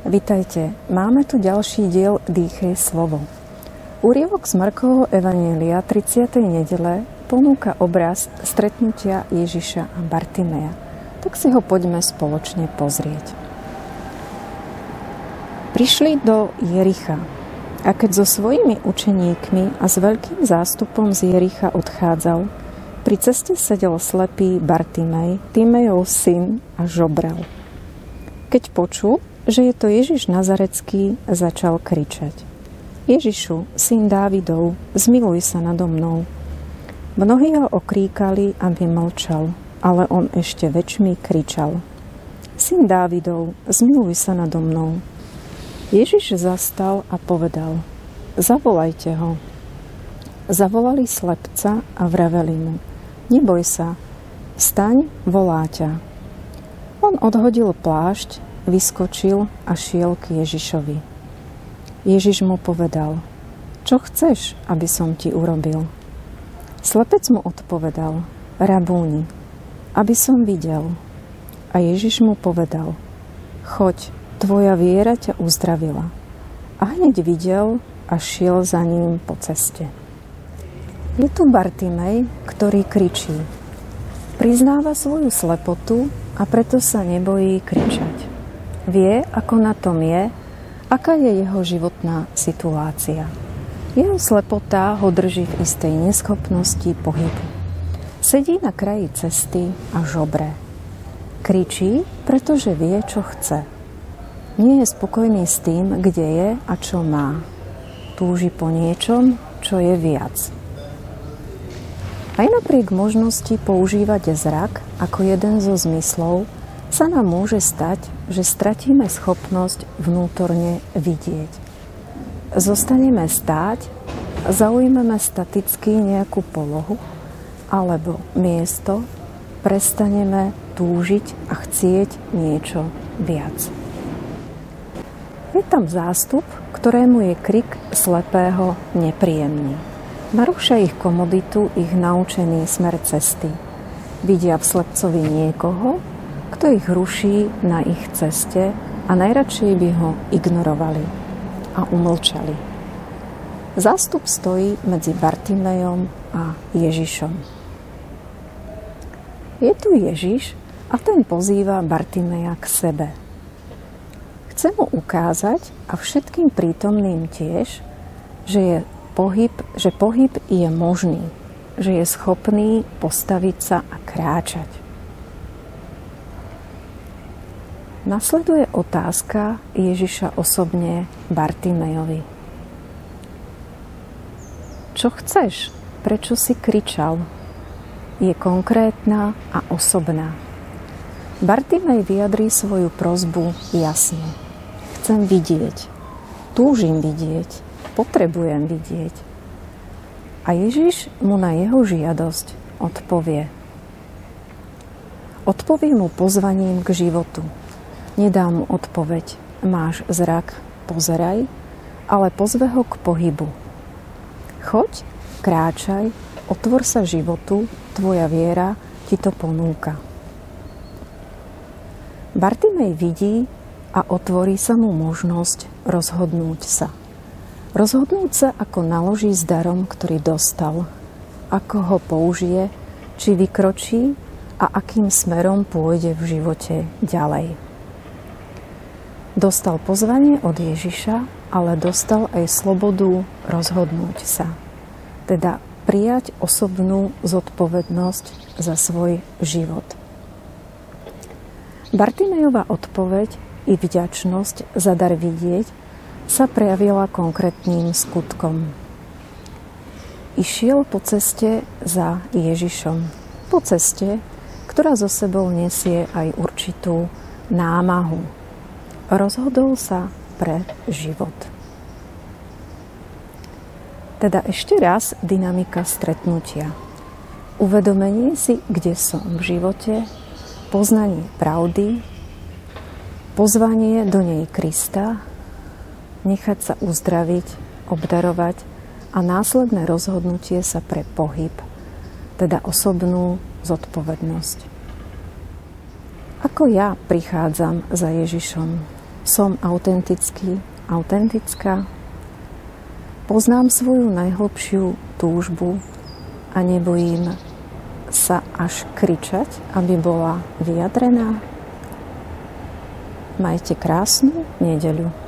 Vitajte, máme tu ďalší diel Dýchej slovo. Úryvok z Markovho evanjelia 30. nedele ponúka obraz stretnutia Ježiša a Bartimeja. Tak si ho poďme spoločne pozrieť. Prišli do Jericha a keď so svojimi učeníkmi a s veľkým zástupom z Jericha odchádzal, pri ceste sedel slepý Bartimej, Timejov syn, a žobral. Keď počul, že je to Ježiš Nazarecký, začal kričať: Ježišu, syn Dávidov, zmiluj sa nado mnou. Mnohí ho okríkali, aby mlčal, ale on ešte väčšmi kričal: Syn Dávidov, zmiluj sa nado mnou. Ježiš zastal a povedal: Zavolajte ho. Zavolali slepca a vraveli mu: Neboj sa, vstaň, volá ťa. On odhodil plášť, vyskočil a šiel k Ježišovi. Ježiš mu povedal: Čo chceš, aby som ti urobil? Slepec mu odpovedal: Rabúni, aby som videl. A Ježiš mu povedal: Choď, tvoja viera ťa uzdravila. A hneď videl a šiel za ním po ceste. Je tu Bartimej, ktorý kričí. Priznáva svoju slepotu a preto sa nebojí kričať. Vie, ako na tom je, aká je jeho životná situácia. Jeho slepota ho drží v istej neschopnosti pohybu. Sedí na kraji cesty a žobre. Kričí, pretože vie, čo chce. Nie je spokojný s tým, kde je a čo má. Túži po niečom, čo je viac. Aj napriek možnosti používať zrak ako jeden zo zmyslov, sa nám môže stať, že stratíme schopnosť vnútorne vidieť. Zostaneme stáť, zaujmeme staticky nejakú polohu alebo miesto, prestaneme túžiť a chcieť niečo viac. Je tam zástup, ktorému je krik slepého nepríjemný. Narúša ich komoditu, ich naučený smer cesty. Vidia v slepcovi niekoho, kto ich ruší na ich ceste a najradšej by ho ignorovali a umlčali. Zástup stojí medzi Bartimejom a Ježišom. Je tu Ježiš a ten pozýva Bartimeja k sebe. Chce mu ukázať a všetkým prítomným tiež, že pohyb je možný, že je schopný postaviť sa a kráčať. Nasleduje otázka Ježiša osobne Bartimejovi. Čo chceš? Prečo si kričal? Je konkrétna a osobná. Bartimej vyjadrí svoju prosbu jasne. Chcem vidieť, túžim vidieť, potrebujem vidieť. A Ježiš mu na jeho žiadosť odpovie. Odpovie mu pozvaním k životu. Nedá mu odpoveď: máš zrak, pozeraj, ale pozve ho k pohybu. Choď, kráčaj, otvor sa životu, tvoja viera ti to ponúka. Bartimej vidí a otvorí sa mu možnosť rozhodnúť sa. Rozhodnúť sa, ako naloží s darom, ktorý dostal, ako ho použije, či vykročí a akým smerom pôjde v živote ďalej. Dostal pozvanie od Ježiša, ale dostal aj slobodu rozhodnúť sa. Teda prijať osobnú zodpovednosť za svoj život. Bartimejova odpoveď i vďačnosť za dar vidieť sa prejavila konkrétnym skutkom. Išiel po ceste za Ježišom. Po ceste, ktorá so sebou nesie aj určitú námahu. Rozhodol sa pre život. Teda ešte raz dynamika stretnutia. Uvedomenie si, kde som v živote, poznanie pravdy, pozvanie do nej Krista, nechať sa uzdraviť, obdarovať a následné rozhodnutie sa pre pohyb, teda osobnú zodpovednosť. Ako ja prichádzam za Ježišom? Som autentický, autentická. Poznám svoju najhlbšiu túžbu a nebojím sa až kričať, aby bola vyjadrená. Majte krásnu nedeľu.